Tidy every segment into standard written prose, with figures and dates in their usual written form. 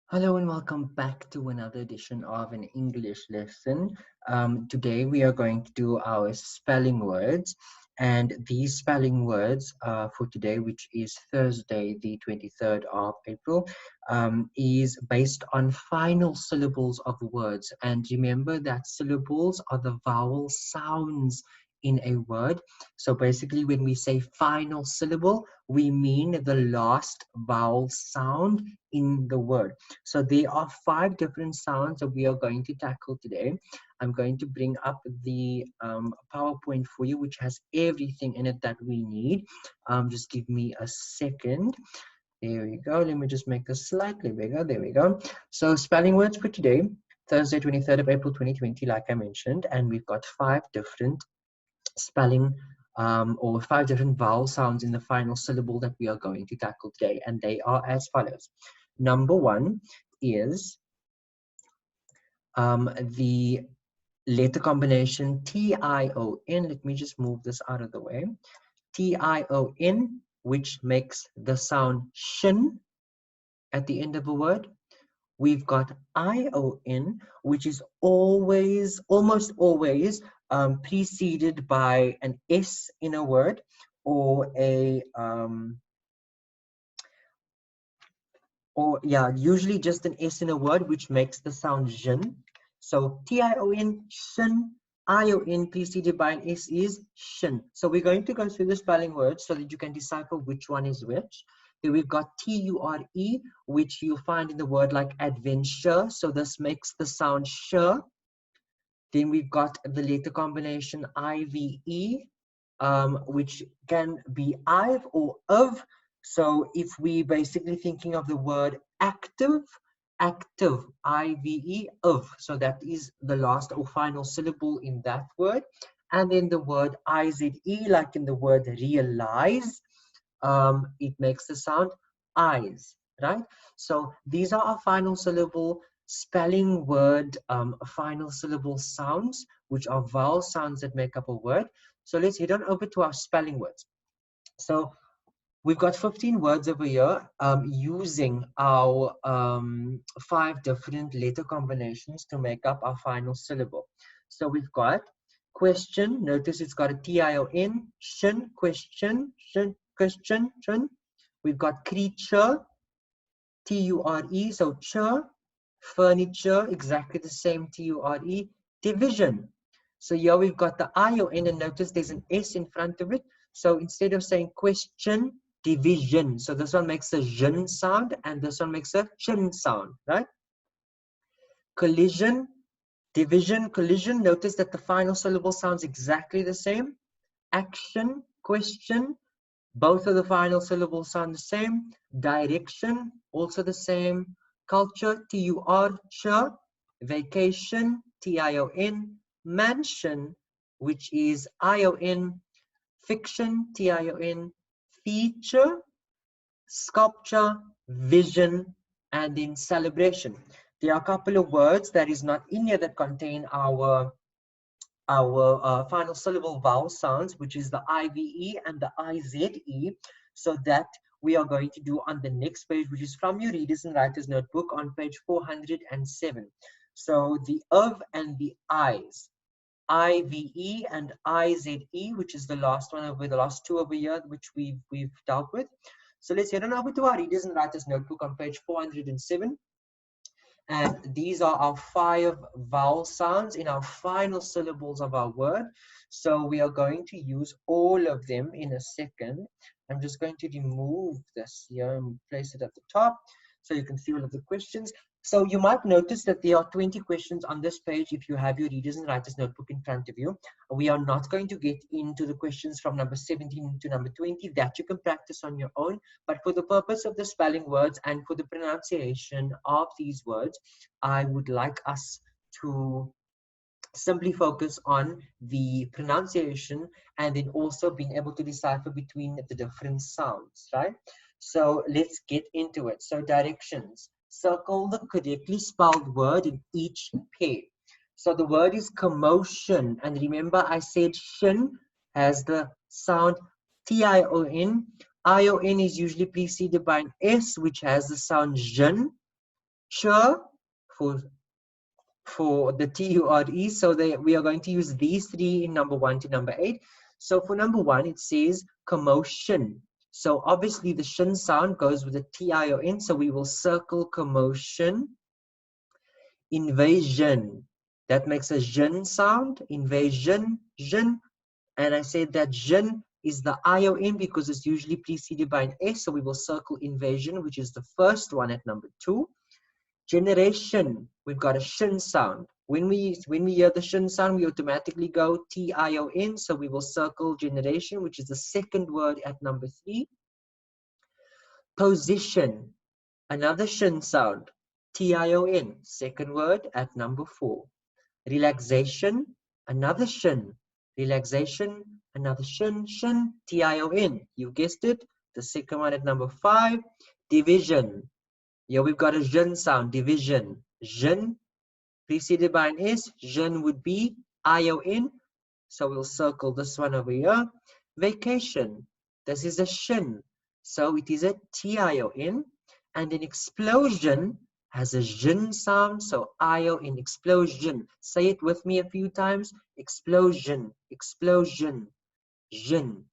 Hello and welcome back to another edition of an English lesson. Today we are going to do our spelling words, and these spelling words for today, which is Thursday, the 23rd of April, is based on final syllables of words. And remember that syllables are the vowel sounds in a word. So basically, when we say final syllable, we mean the last vowel sound in the word. So there are 5 different sounds that we are going to tackle today. I'm going to bring up the PowerPoint for you, which has everything in it that we need. Just give me a second. There we go. Let me just make this slightly bigger. There we go. So spelling words for today, Thursday, 23rd of April, 2020, like I mentioned, and we've got 5 different spelling or 5 different vowel sounds in the final syllable that we are going to tackle today, and they are as follows. Number 1 is the letter combination T-I-O-N. Let me just move this out of the way. T-I-O-N, which makes the sound shin at the end of a word. We've got I-O-N, which is almost always preceded by an S in a word, or usually just an S in a word, which makes the sound zhin. So T-I-O-N, shin, I-O-N preceded by an S is shin. So we're going to go through the spelling words so that you can decipher which one is which. Then we've got T-U-R-E, which you'll find in the word like adventure. So this makes the sound sure. Then we've got the letter combination I-V-E, which can be I've or of. So if we basically thinking of the word active, I-V-E, of. So that is the last or final syllable in that word. And then the word I-Z-E, like in the word realize, it makes the sound eyes, right? So these are our final syllable spelling word, final syllable sounds, which are vowel sounds that make up a word. So let's head on over to our spelling words. So we've got 15 words over here using our 5 different letter combinations to make up our final syllable. So we've got question. Notice it's got a T-I-O-N, shin, question, shin, question, shin. We've got creature, T-U-R-E, so ch. Furniture, exactly the same, T-U-R-E. Division. So here we've got the I-O-N, and notice there's an S in front of it. So instead of saying question, division. So this one makes a zhin sound, and this one makes a chin sound, right? Collision, division, collision. Notice that the final syllable sounds exactly the same. Action, question. Both of the final syllables sound the same. Direction, also the same. Culture, T-U-R-Ch. Vacation, T-I-O-N. Mansion, which is I-O-N. Fiction, T-I-O-N. Feature, sculpture, vision, and in celebration. There are a couple of words that is not in here that contain our final syllable vowel sounds, which is the I-V-E and the I-Z-E. So that we are going to do on the next page, which is from your Readers and Writers Notebook on page 407. So the of and the I's, I-V-E and I-Z-E, which is the last one over, the last 2 over here, which we've dealt with. So let's head on over to our Readers and Writers Notebook on page 407. And these are our 5 vowel sounds in our final syllables of our word. So we are going to use all of them in a second. I'm just going to remove this here and place it at the top so you can see all of the questions. So you might notice that there are 20 questions on this page if you have your Readers and Writers Notebook in front of you. We are not going to get into the questions from number 17 to number 20. That you can practice on your own. But for the purpose of the spelling words and for the pronunciation of these words, I would like us to simply focus on the pronunciation and then also being able to decipher between the different sounds, right? So let's get into it. So directions. Circle the correctly spelled word in each pair. So the word is commotion. And remember I said shin has the sound T-I-O-N. I-O-N is usually preceded by an S, which has the sound zhin. Ch for the TURE. So we are going to use these three in number 1 to number 8. So for number 1, it says commotion. So obviously the shin sound goes with the TION. So we will circle commotion. Invasion. That makes a zhin sound. Invasion, zhin. And I said that zhin is the ION because it's usually preceded by an S. So we will circle invasion, which is the first one at number 2. Generation, we've got a shin sound. When we hear the shin sound, we automatically go TION. So we will circle generation, which is the second word at number 3. Position, another shin sound. TION, second word at number 4. Relaxation, another shin. Relaxation, another shin, shin, TION. You guessed it, the second one at number 5. Division. Here we've got a zhin sound, division. Zhin, preceded by an S. Zhin would be ION. So we'll circle this one over here. Vacation. This is a shin. So it is a TION. And an explosion has a zhin sound. So ION, explosion. Say it with me a few times. Explosion, explosion, zhin.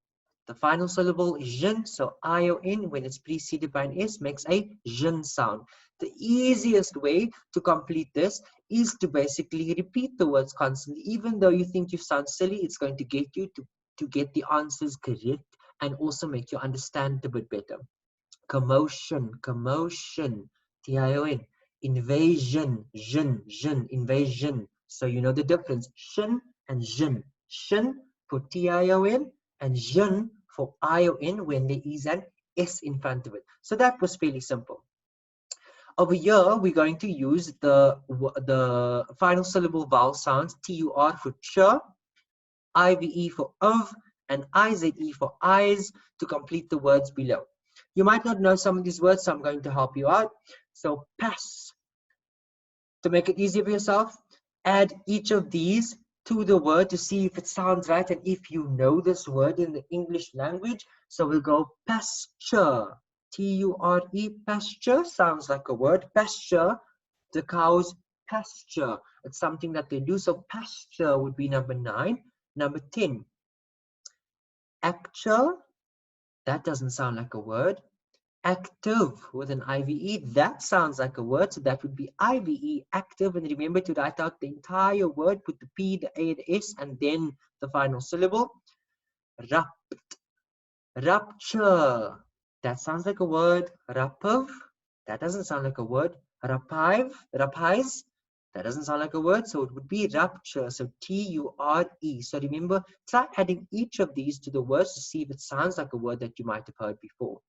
The final syllable is zhin, so ION, when it's preceded by an S, makes a zhin sound. The easiest way to complete this is to basically repeat the words constantly. Even though you think you sound silly, it's going to get you to get the answers correct and also make you understand it a bit better. Commotion, commotion, TION. Invasion, zhin, zhin, invasion. So you know the difference, shin and zhin. Shin for TION and zhin for ION when there is an S in front of it. So that was fairly simple. Over here, we're going to use the final syllable vowel sounds, TUR for ch, IVE for of, and IZE for eyes to complete the words below. You might not know some of these words, so I'm going to help you out. So pass. To make it easier for yourself, add each of these to the word to see if it sounds right and if you know this word in the English language. So we'll go pasture. T-U-R-E, pasture sounds like a word. Pasture, the cow's pasture. It's something that they do. So pasture would be number 9. Number 10, acture. That doesn't sound like a word. Active with an IVE, that sounds like a word, so that would be IVE, active. And remember to write out the entire word, put the P, the A, the S, and then the final syllable. Rapt, rapture, that sounds like a word. Rapiv, that doesn't sound like a word. Rapive, rapize, that doesn't sound like a word, so it would be rapture, so T-U-R-E. So remember, try adding each of these to the words to see if it sounds like a word that you might have heard before.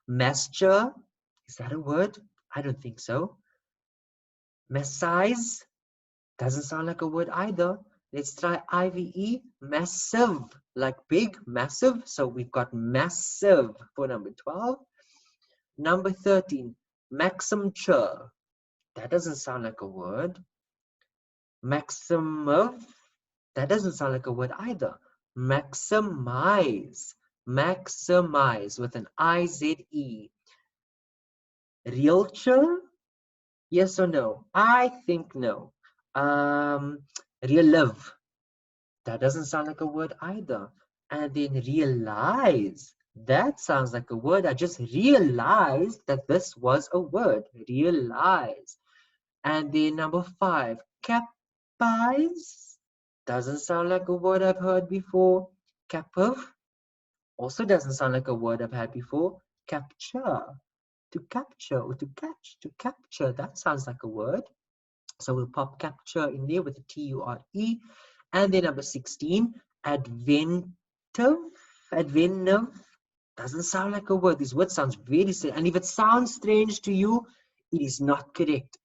Massture, is that a word? I don't think so. Massize, doesn't sound like a word either. Let's try IVE, massive, like big, massive. So we've got massive for number 12. Number 13, maximture, that doesn't sound like a word. Maximov, that doesn't sound like a word either. Maximize, maximize with an I-Z-E. Realture, yes or no? I think no. Relive, that doesn't sound like a word either. And then realize, that sounds like a word. I just realized that this was a word. Realize. And then number 5, capize, doesn't sound like a word I've heard before. Captive, also doesn't sound like a word I've had before. Capture, to capture or to catch, to capture, that sounds like a word. So we'll pop capture in there with the T-U-R-E. And then number 16, adventive, adventive, doesn't sound like a word. This word sounds very strange. And if it sounds strange to you, it is not correct.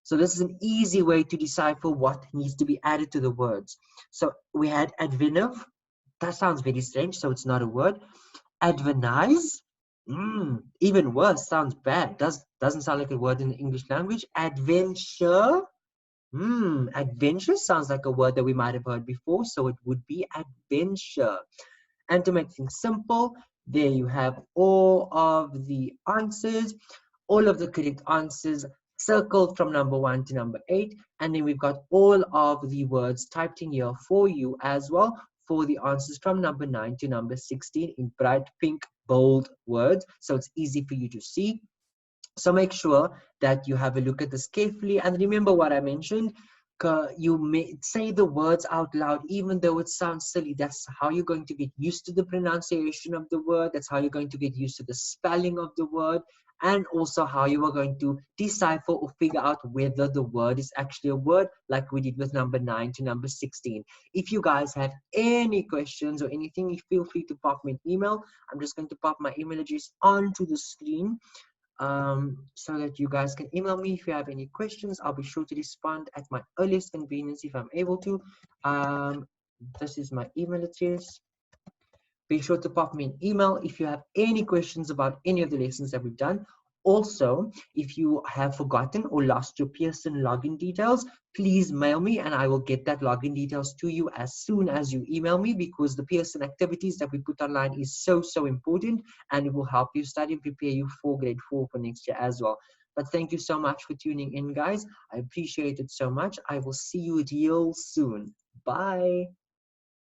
So this is an easy way to decipher what needs to be added to the words. So we had adventive, that sounds very strange, so it's not a word. Advenize, even worse, sounds bad. Doesn't sound like a word in the English language. Adventure, adventure sounds like a word that we might have heard before, so it would be adventure. And to make things simple, there you have all of the answers. all of the correct answers circled from number 1 to number 8, and then we've got all of the words typed in here for you as well for the answers from number 9 to number 16 in bright pink bold words, so it's easy for you to see. So make sure that you have a look at this carefully, and remember what I mentioned. You may say the words out loud even though it sounds silly. That's how you're going to get used to the pronunciation of the word. That's how you're going to get used to the spelling of the word, and also how you are going to decipher or figure out whether the word is actually a word, like we did with number 9 to number 16. If you guys have any questions or anything, feel free to pop me an email. I'm just going to pop my email address onto the screen so that you guys can email me if you have any questions. I'll be sure to respond at my earliest convenience if I'm able to. This is my email address. Be sure to pop me an email if you have any questions about any of the lessons that we've done. Also, if you have forgotten or lost your Pearson login details, please mail me and I will get that login details to you as soon as you email me, because the Pearson activities that we put online is so important, and it will help you study and prepare you for grade 4 for next year as well. But thank you so much for tuning in, guys. I appreciate it so much. I will see you real soon. Bye.